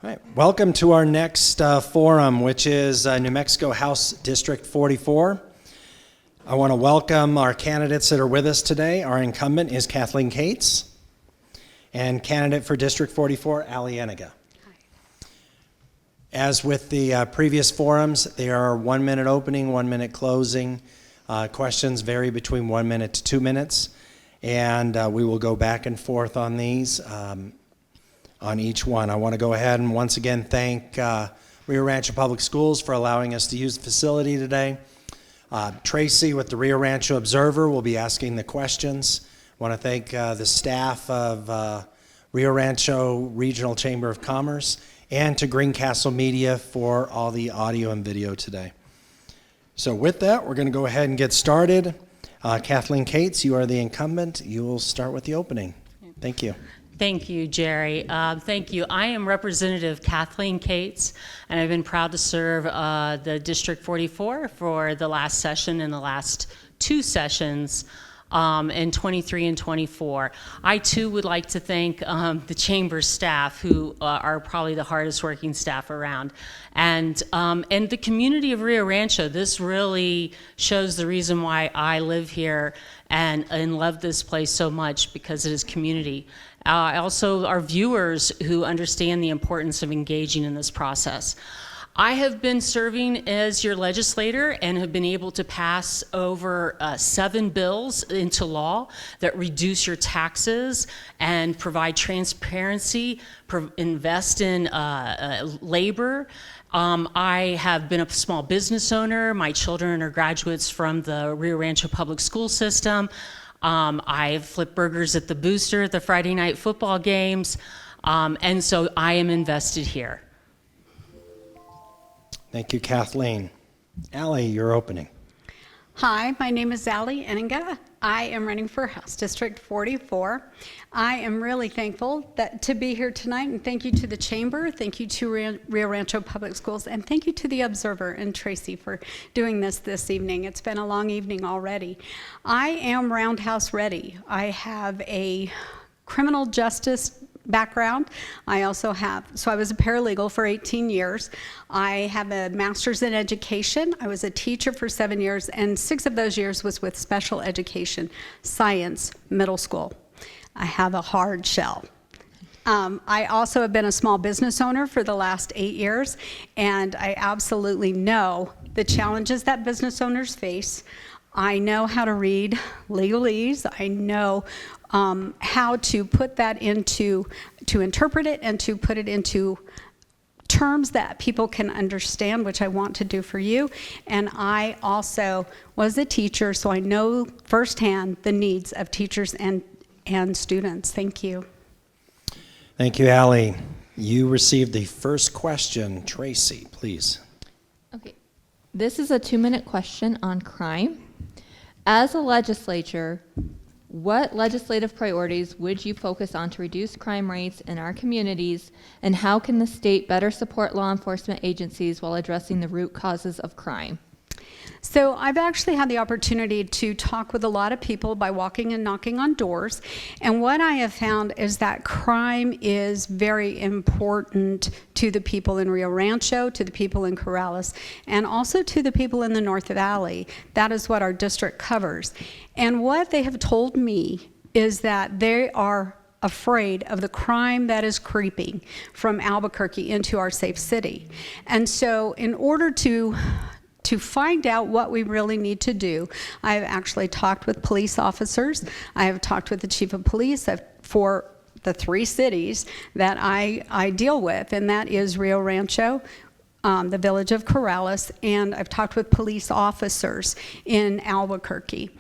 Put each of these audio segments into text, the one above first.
All right. Welcome to our next forum, which is New Mexico House District 44. I want to welcome our candidates that are with us today. Our incumbent is Kathleen Cates, and candidate for District 44, Ali Ennenga. As with the previous forums, there are 1 minute opening, 1 minute closing. Questions vary between 1 minute to 2 minutes, and we will go back and forth on these. On each one. I want to go ahead and once again thank Rio Rancho Public Schools for allowing us to use the facility today. Tracy with the Rio Rancho Observer will be asking the questions. I want to thank the staff of Rio Rancho Regional Chamber of Commerce and to Greencastle Media for all the audio and video today. So with that, we're going to go ahead and get started. Kathleen Cates, you are the incumbent. You will start with the opening. Thank you. Thank you, Jerry. Thank you. I am Representative Kathleen Cates, and I've been proud to serve the District 44 for the last session and the last two sessions in 23 and 24. I too would like to thank the Chamber staff, who are probably the hardest working staff around, and the community of Rio Rancho. This really shows the reason why I live here and love this place so much, because it is community. Also our viewers who understand the importance of engaging in this process. I have been serving as your legislator and have been able to pass over 7 bills into law that reduce your taxes and provide transparency, invest in labor. I have been a small business owner. My children are graduates from the Rio Rancho Public School System. I flip burgers at the Booster at the Friday night football games, and so I am invested here. Thank you, Kathleen. Ali, your opening. Hi, my name is Ali Ennenga. I am running for House District 44. I am really thankful to be here tonight, and thank you to the Chamber, thank you to Rio Rancho Public Schools, and thank you to the Observer and Tracy for doing this evening. It's been a long evening already. I am roundhouse ready. I have a criminal justice background. I also have, so I was a paralegal for 18 years. I have a master's in education. I was a teacher for 7 years, and 6 of those years was with special education, science, middle school. I have a hard shell. I also have been a small business owner for the last 8 years, and I absolutely know the challenges that business owners face. I know how to read legalese. I know how to put that to interpret it and to put it into terms that people can understand, which I want to do for you. And I also was a teacher, so I know firsthand the needs of teachers and students. Thank you. Thank you, Ali. You received the first question. Tracy, please. Okay. This is a 2-minute question on crime. As a legislature, what legislative priorities would you focus on to reduce crime rates in our communities, and how can the state better support law enforcement agencies while addressing the root causes of crime? So I've actually had the opportunity to talk with a lot of people by walking and knocking on doors, and what I have found is that crime is very important to the people in Rio Rancho, to the people in Corrales, and also to the people in the North Valley. That is what our district covers. And what they have told me is that they are afraid of the crime that is creeping from Albuquerque into our safe city. And so in order to find out what we really need to do, I've actually talked with police officers. I have talked with the chief of police for the 3 cities that I deal with, and that is Rio Rancho, the village of Corrales, and I've talked with police officers in Albuquerque.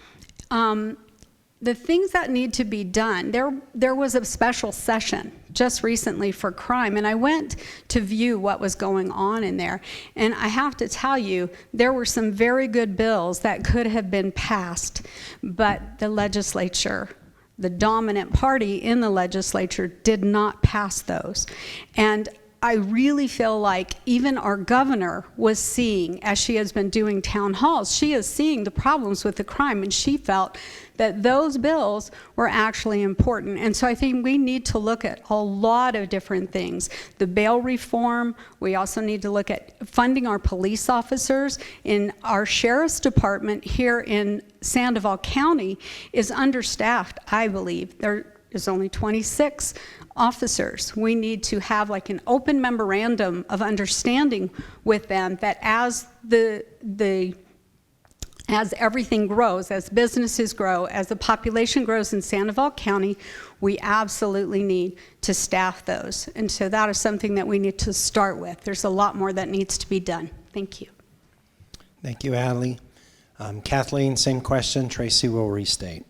The things that need to be done, there was a special session just recently for crime, and I went to view what was going on in there, and I have to tell you, there were some very good bills that could have been passed, but the legislature, the dominant party in the legislature, did not pass those. And I really feel like even our governor was seeing, as she has been doing town halls, she is seeing the problems with the crime, and she felt that those bills were actually important. And so I think we need to look at a lot of different things. The bail reform, we also need to look at funding our police officers. In our sheriff's department here in Sandoval County is understaffed, I believe. There is only 26 officers. We need to have like an open memorandum of understanding with them that as as everything grows, as businesses grow, as the population grows in Sandoval County, we absolutely need to staff those. And so that is something that we need to start with. There's a lot more that needs to be done. Thank you. Thank you, Ali. Kathleen, same question. Tracy will restate.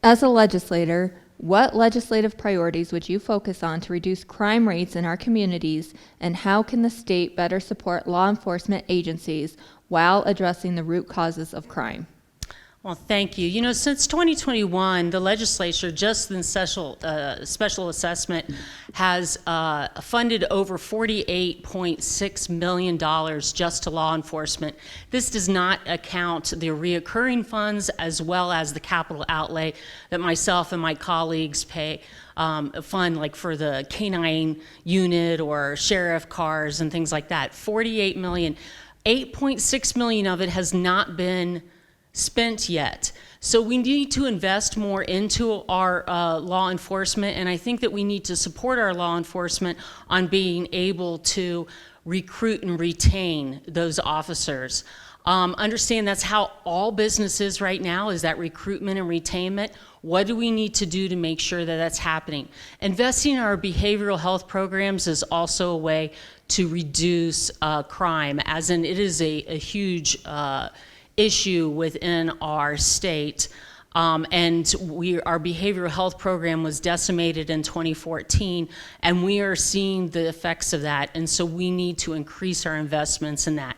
As a legislator, what legislative priorities would you focus on to reduce crime rates in our communities, and how can the state better support law enforcement agencies while addressing the root causes of crime? Well, thank you. You know, since 2021, the legislature, just in special assessment, has funded over $48.6 million just to law enforcement. This does not account the reoccurring funds as well as the capital outlay that myself and my colleagues fund, like for the K-9 unit or sheriff cars and things like that. 48 million. 8.6 million of it has not been spent yet. So we need to invest more into our law enforcement, and I think that we need to support our law enforcement on being able to recruit and retain those officers. Understand that's how all business is right now, is that recruitment and retainment. What do we need to do to make sure that that's happening? Investing in our behavioral health programs is also a way to reduce crime, as in it is a huge issue within our state. And our behavioral health program was decimated in 2014, and we are seeing the effects of that, and so we need to increase our investments in that.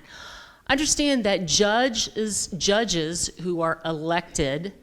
Understand that judges who are elected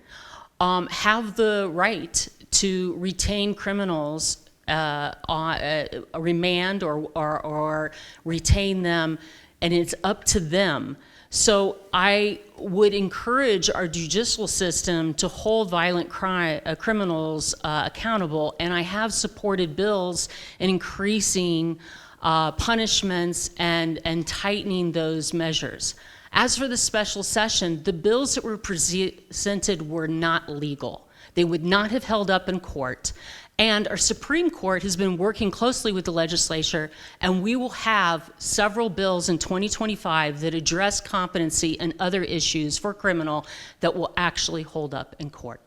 have the right to retain criminals on remand or retain them, and it's up to them. So I would encourage our judicial system to hold violent criminals accountable, and I have supported bills in increasing punishments and tightening those measures. As for the special session, the bills that were presented were not legal. They would not have held up in court. And our Supreme Court has been working closely with the legislature, and we will have several bills in 2025 that address competency and other issues for criminal that will actually hold up in court.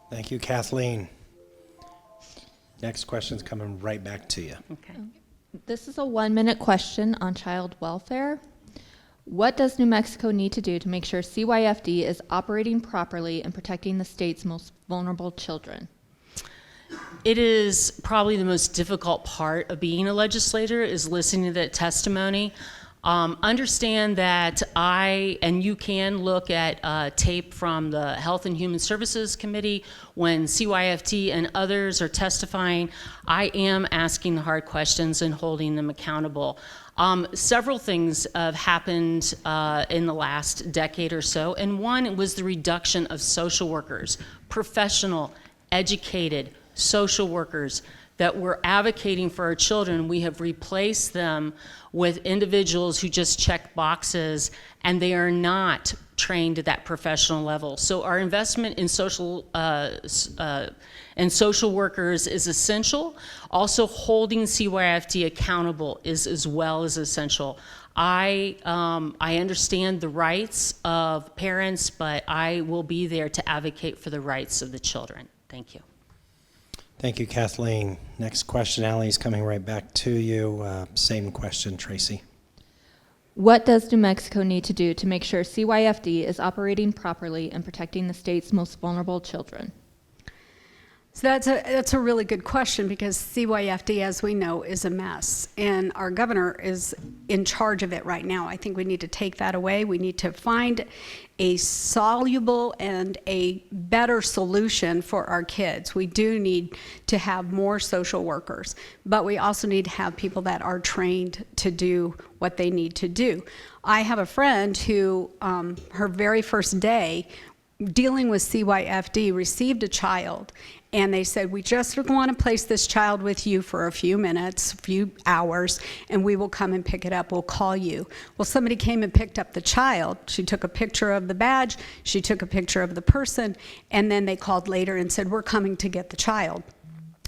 Thank you, Kathleen. Next question's coming right back to you. Okay. This is a 1-minute question on child welfare. What does New Mexico need to do to make sure CYFD is operating properly and protecting the state's most vulnerable children? It is probably the most difficult part of being a legislator, is listening to that testimony. Understand that and you can look at tape from the Health and Human Services Committee when CYFD and others are testifying. I am asking the hard questions and holding them accountable. Several things have happened in the last decade or so, and one was the reduction of social workers, professional, educated social workers that were advocating for our children. We have replaced them with individuals who just check boxes, and they are not trained at that professional level. So our investment in social workers is essential. Also, holding CYFD accountable is as well as essential. I understand the rights of parents, but I will be there to advocate for the rights of the children. Thank you. Thank you, Kathleen. Next question, Ali, is coming right back to you. Same question, Tracy. What does New Mexico need to do to make sure CYFD is operating properly and protecting the state's most vulnerable children? So that's a really good question, because CYFD, as we know, is a mess, and our governor is in charge of it right now. I think we need to take that away. We need to find a soluble and a better solution for our kids. We do need to have more social workers, but we also need to have people that are trained to do what they need to do. I have a friend who, her very first day dealing with CYFD, received a child, and they said, we just want to place this child with you for a few minutes, a few hours, and we will come and pick it up. We'll call you. Well, somebody came and picked up the child. She took a picture of the badge, she took a picture of the person, and then they called later and said, we're coming to get the child.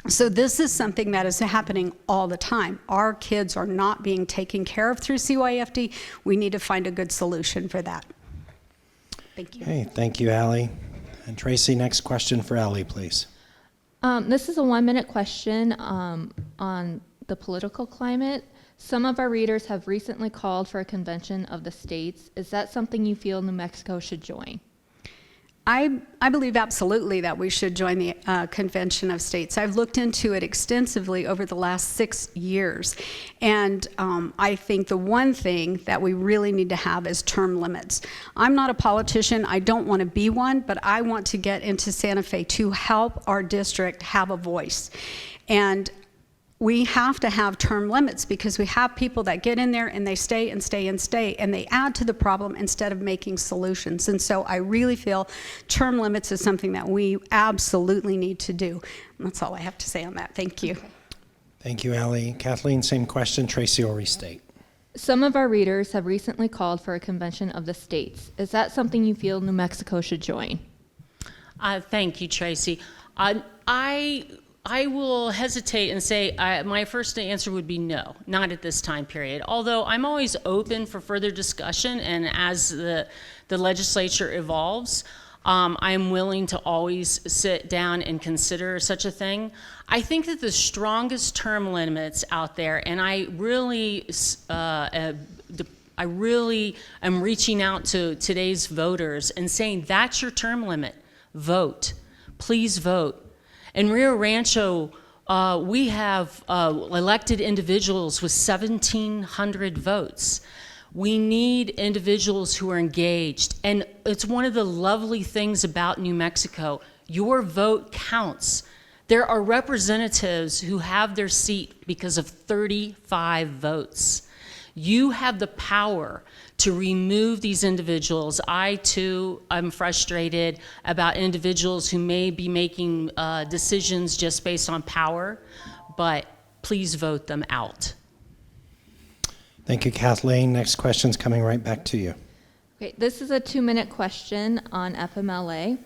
So this is something that is happening all the time. Our kids are not being taken care of through CYFD. We need to find a good solution for that. Thank you. Okay, thank you, Ali. And Tracy, next question for Ali, please. This is a 1-minute question on the political climate. Some of our readers have recently called for a convention of the states. Is that something you feel New Mexico should join? I believe absolutely that we should join the Convention of States. I've looked into it extensively over the last 6 years, and I think the one thing that we really need to have is term limits. I'm not a politician, I don't want to be one, but I want to get into Santa Fe to help our district have a voice. And we have to have term limits, because we have people that get in there and they stay and stay and stay, and they add to the problem instead of making solutions. And so I really feel term limits is something that we absolutely need to do. And that's all I have to say on that. Thank you. Thank you, Ali. Kathleen, same question. Tracy will restate. Some of our readers have recently called for a convention of the states. Is that something you feel New Mexico should join? Thank you, Tracy. I will hesitate and say my first answer would be no, not at this time period. Although I'm always open for further discussion, and as the legislature evolves, I'm willing to always sit down and consider such a thing. I think that the strongest term limits out there, and I really am reaching out to today's voters and saying, that's your term limit. Vote. Please vote. In Rio Rancho, we have elected individuals with 1,700 votes. We need individuals who are engaged. And it's one of the lovely things about New Mexico. Your vote counts. There are representatives who have their seat because of 35 votes. You have the power to remove these individuals. I, too, am frustrated about individuals who may be making decisions just based on power, but please vote them out. Thank you, Kathleen. Next question's coming right back to you. Okay, this is a 2-minute question on FMLA.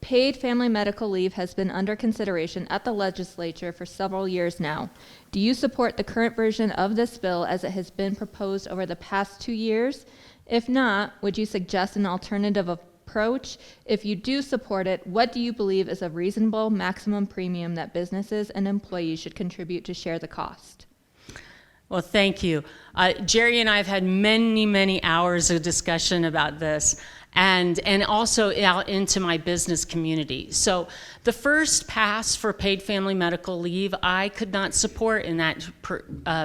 Paid family medical leave has been under consideration at the legislature for several years now. Do you support the current version of this bill as it has been proposed over the past 2 years? If not, would you suggest an alternative approach? If you do support it, what do you believe is a reasonable maximum premium that businesses and employees should contribute to share the cost? Well, thank you. Jerry and I have had many, many hours of discussion about this, and also out into my business community. So the first pass for paid family medical leave, I could not support in that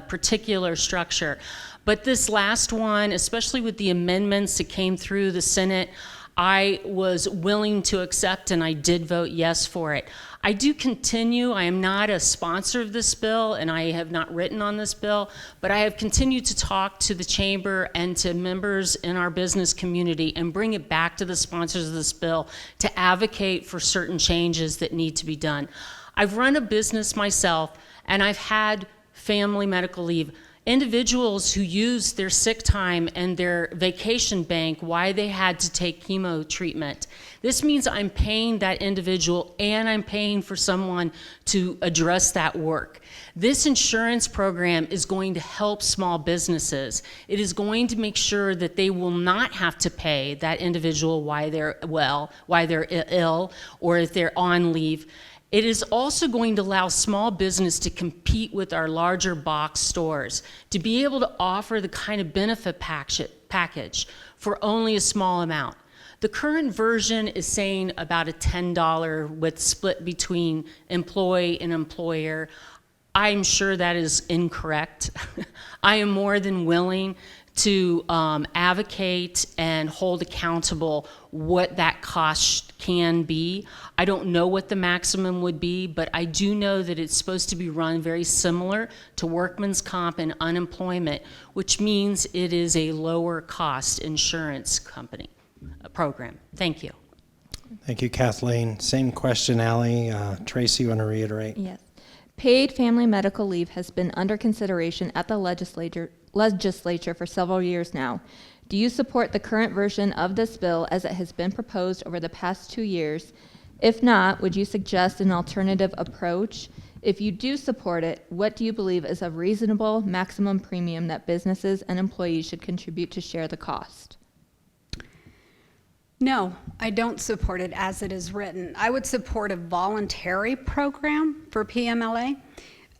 particular structure. But this last one, especially with the amendments that came through the Senate, I was willing to accept, and I did vote yes for it. I do continue, I am not a sponsor of this bill, and I have not written on this bill, but I have continued to talk to the chamber and to members in our business community and bring it back to the sponsors of this bill to advocate for certain changes that need to be done. I've run a business myself, and I've had family medical leave. Individuals who use their sick time and their vacation bank why they had to take chemo treatment. This means I'm paying that individual and I'm paying for someone to address that work. This insurance program is going to help small businesses. It is going to make sure that they will not have to pay that individual why they're ill, or if they're on leave. It is also going to allow small business to compete with our larger box stores, to be able to offer the kind of benefit package for only a small amount. The current version is saying about a $10 with split between employee and employer. I'm sure that is incorrect. I am more than willing to advocate and hold accountable what that cost can be. I don't know what the maximum would be, but I do know that it's supposed to be run very similar to workman's comp and unemployment, which means it is a lower cost insurance company program. Thank you. Thank you, Kathleen. Same question, Ali. Tracy, you want to reiterate? Yes. Paid family medical leave has been under consideration at the legislature for several years now. Do you support the current version of this bill as it has been proposed over the past 2 years? If not, would you suggest an alternative approach? If you do support it, what do you believe is a reasonable maximum premium that businesses and employees should contribute to share the cost? No, I don't support it as it is written. I would support a voluntary program for PMLA,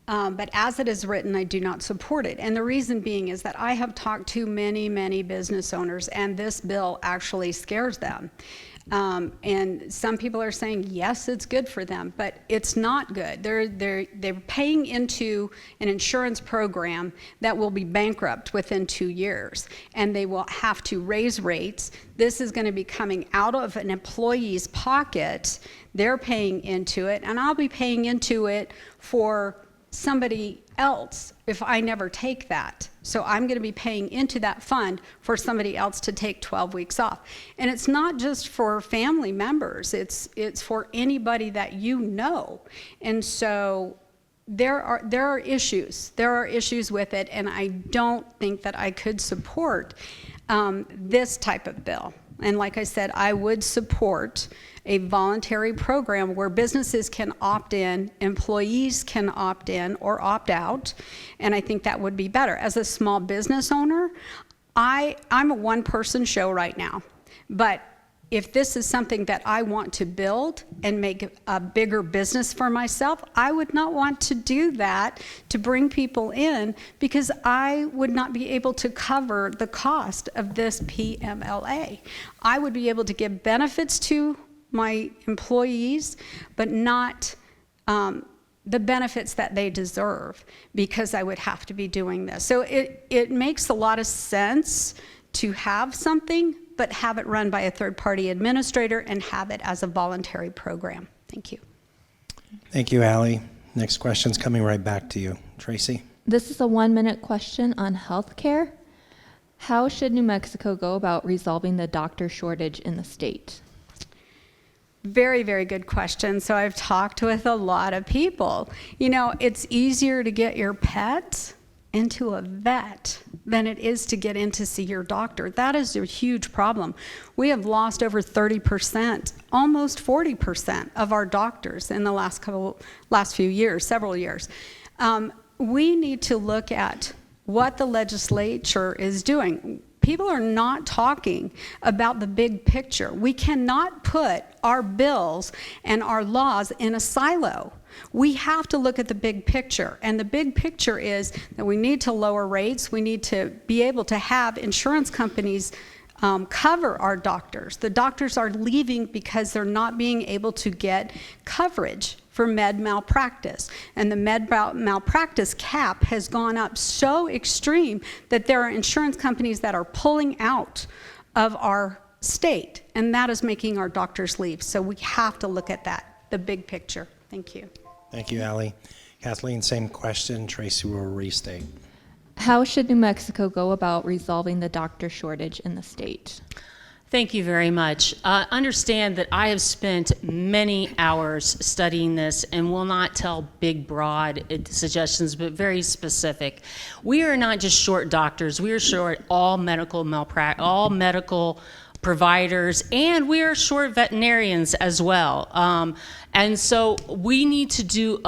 but as it is written, I do not support it. And the reason being is that I have talked to many, many business owners, and this bill actually scares them. And some people are saying, yes, it's good for them, but it's not good. They're paying into an insurance program that will be bankrupt within 2 years, and they will have to raise rates. This is going to be coming out of an employee's pocket. They're paying into it, and I'll be paying into it for somebody else if I never take that. So I'm going to be paying into that fund for somebody else to take 12 weeks off. And it's not just for family members, it's for anybody that you know. And so there are issues with it, and I don't think that I could support this type of bill. And like I said, I would support a voluntary program where businesses can opt in, employees can opt in or opt out, and I think that would be better. As a small business owner, I'm a one-person show right now, but if this is something that I want to build and make a bigger business for myself, I would not want to do that to bring people in, because I would not be able to cover the cost of this PMLA. I would be able to give benefits to my employees, but not the benefits that they deserve, because I would have to be doing this. So it makes a lot of sense to have something, but have it run by a third-party administrator and have it as a voluntary program. Thank you. Thank you, Ali. Next question's coming right back to you. Tracy? This is a 1-minute question on healthcare. How should New Mexico go about resolving the doctor shortage in the state? Very, very good question. So I've talked with a lot of people. You know, it's easier to get your pet into a vet than it is to get in to see your doctor. That is a huge problem. We have lost over 30%, almost 40% of our doctors in the last few years, several years. We need to look at what the legislature is doing. People are not talking about the big picture. We cannot put our bills and our laws in a silo. We have to look at the big picture, and the big picture is that we need to lower rates. We need to be able to have insurance companies cover our doctors. The doctors are leaving because they're not being able to get coverage for med malpractice, and the med malpractice cap has gone up so extreme that there are insurance companies that are pulling out of our state, and that is making our doctors leave. So we have to look at that, the big picture. Thank you. Thank you, Ali. Kathleen, same question. Tracy will restate. How should New Mexico go about resolving the doctor shortage in the state? Thank you very much. Understand that I have spent many hours studying this and will not tell big, broad suggestions, but very specific. We are not just short doctors. We are short all medical providers, and we are short veterinarians as well. And so we need to do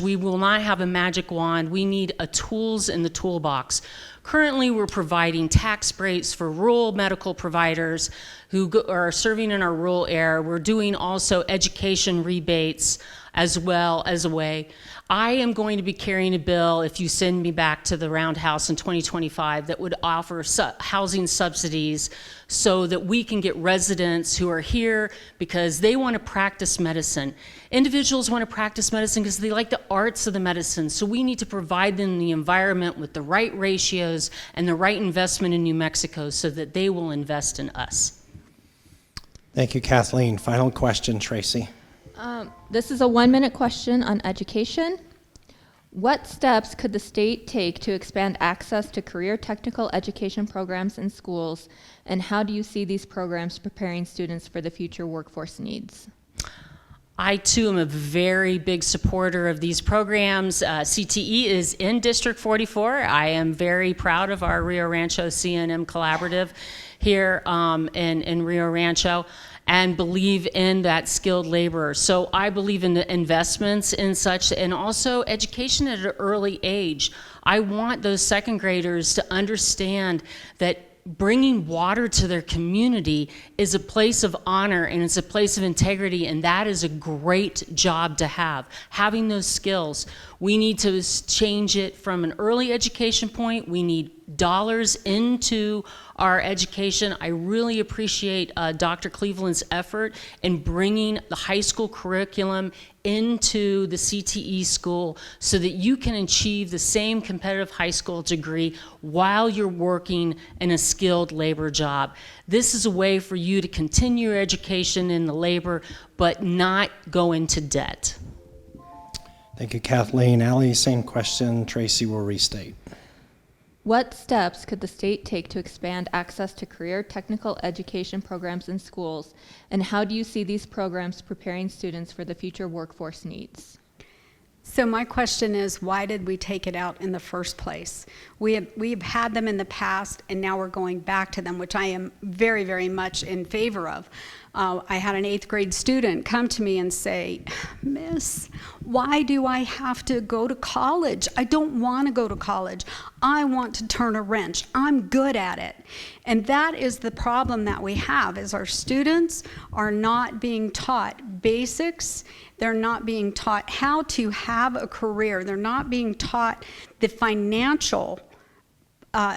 we will not have a magic wand. We need tools in the toolbox. Currently, we're providing tax breaks for rural medical providers who are serving in our rural area. We're doing also education rebates as well as a way. I am going to be carrying a bill, if you send me back to the Roundhouse in 2025, that would offer housing subsidies so that we can get residents who are here because they want to practice medicine. Individuals want to practice medicine because they like the arts of the medicine, so we need to provide them the environment with the right ratios and the right investment in New Mexico so that they will invest in us. Thank you, Kathleen. Final question, Tracy. This is a 1-minute question on education. What steps could the state take to expand access to career technical education programs in schools, and how do you see these programs preparing students for the future workforce needs? I, too, am a very big supporter of these programs. CTE is in District 44. I am very proud of our Rio Rancho CNM collaborative here in Rio Rancho, and believe in that skilled labor. So I believe in the investments in such, and also education at an early age. I want those second graders to understand that bringing water to their community is a place of honor and it's a place of integrity, and that is a great job to have. Having those skills, we need to change it from an early education point. We need dollars into our education. I really appreciate Dr. Cleveland's effort in bringing the high school curriculum into the CTE school so that you can achieve the same competitive high school degree while you're working in a skilled labor job. This is a way for you to continue your education in the labor, but not go into debt. Thank you, Kathleen. Ali, same question. Tracy will restate. What steps could the state take to expand access to career technical education programs in schools, and how do you see these programs preparing students for the future workforce needs? So my question is, why did we take it out in the first place? We've had them in the past, and now we're going back to them, which I am very, very much in favor of. I had an 8th grade student come to me and say, Miss, why do I have to go to college? I don't want to go to college. I want to turn a wrench. I'm good at it. And that is the problem that we have, is our students are not being taught basics. They're not being taught how to have a career. They're not being taught the financial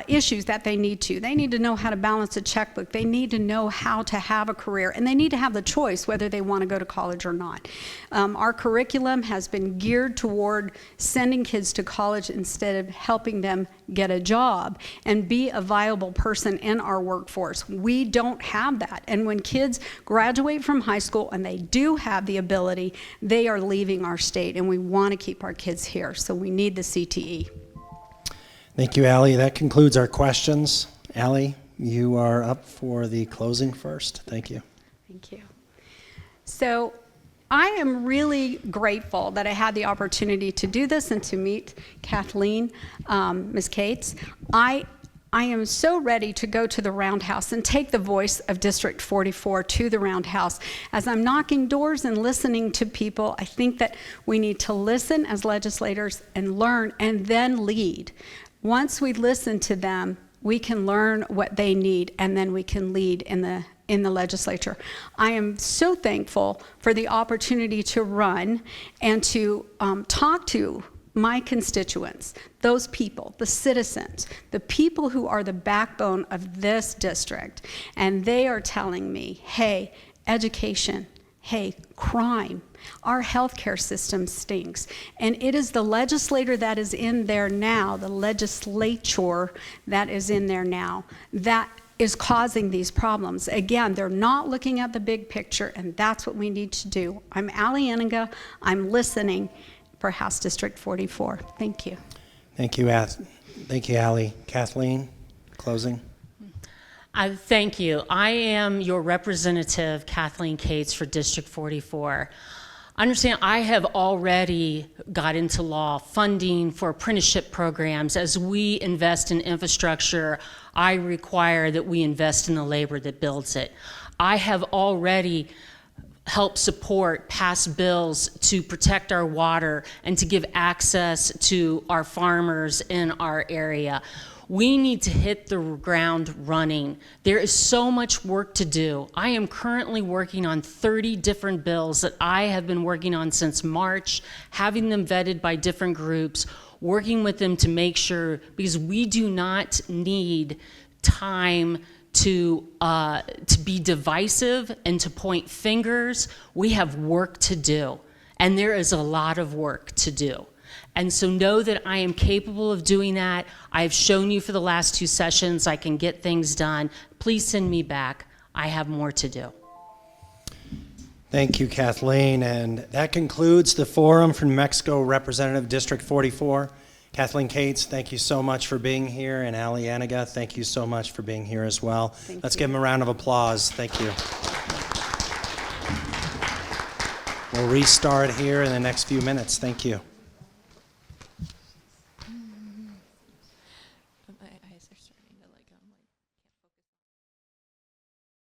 issues that they need to. They need to know how to balance a checkbook. They need to know how to have a career, and they need to have the choice whether they want to go to college or not. Our curriculum has been geared toward sending kids to college instead of helping them get a job and be a viable person in our workforce. We don't have that. And when kids graduate from high school and they do have the ability, they are leaving our state, and we want to keep our kids here. So we need the CTE. Thank you, Ali. That concludes our questions. Ali, you are up for the closing first. Thank you. Thank you. So I am really grateful that I had the opportunity to do this and to meet Kathleen, Ms. Cates. I am so ready to go to the Roundhouse and take the voice of District 44 to the Roundhouse. As I'm knocking doors and listening to people, I think that we need to listen as legislators and learn and then lead. Once we listen to them, we can learn what they need, and then we can lead in the legislature. I am so thankful for the opportunity to run and to talk to my constituents, those people, the citizens, the people who are the backbone of this district. And they are telling me, hey, education, hey, crime, our healthcare system stinks. And it is the legislator that is in there now, the legislature that is in there now, that is causing these problems. Again, they're not looking at the big picture, and that's what we need to do. I'm Ali Ennenga. I'm listening for House District 44. Thank you. Thank you, Ali. Kathleen, closing. Thank you. I am your representative, Kathleen Cates, for District 44. Understand, I have already got into law funding for apprenticeship programs. As we invest in infrastructure, I require that we invest in the labor that builds it. I have already helped support, pass bills to protect our water and to give access to our farmers in our area. We need to hit the ground running. There is so much work to do. I am currently working on 30 different bills that I have been working on since March, having them vetted by different groups, working with them to make sure, because we do not need time to be divisive and to point fingers. We have work to do, and there is a lot of work to do. And so know that I am capable of doing that. I've shown you for the last 2 sessions I can get things done. Please send me back. I have more to do. Thank you, Kathleen. And that concludes the forum from New Mexico Representative District 44. Kathleen Cates, thank you so much for being here. And Ali Ennenga, thank you so much for being here as well. Let's give them a round of applause. Thank you. We'll restart here in the next few minutes. Thank you.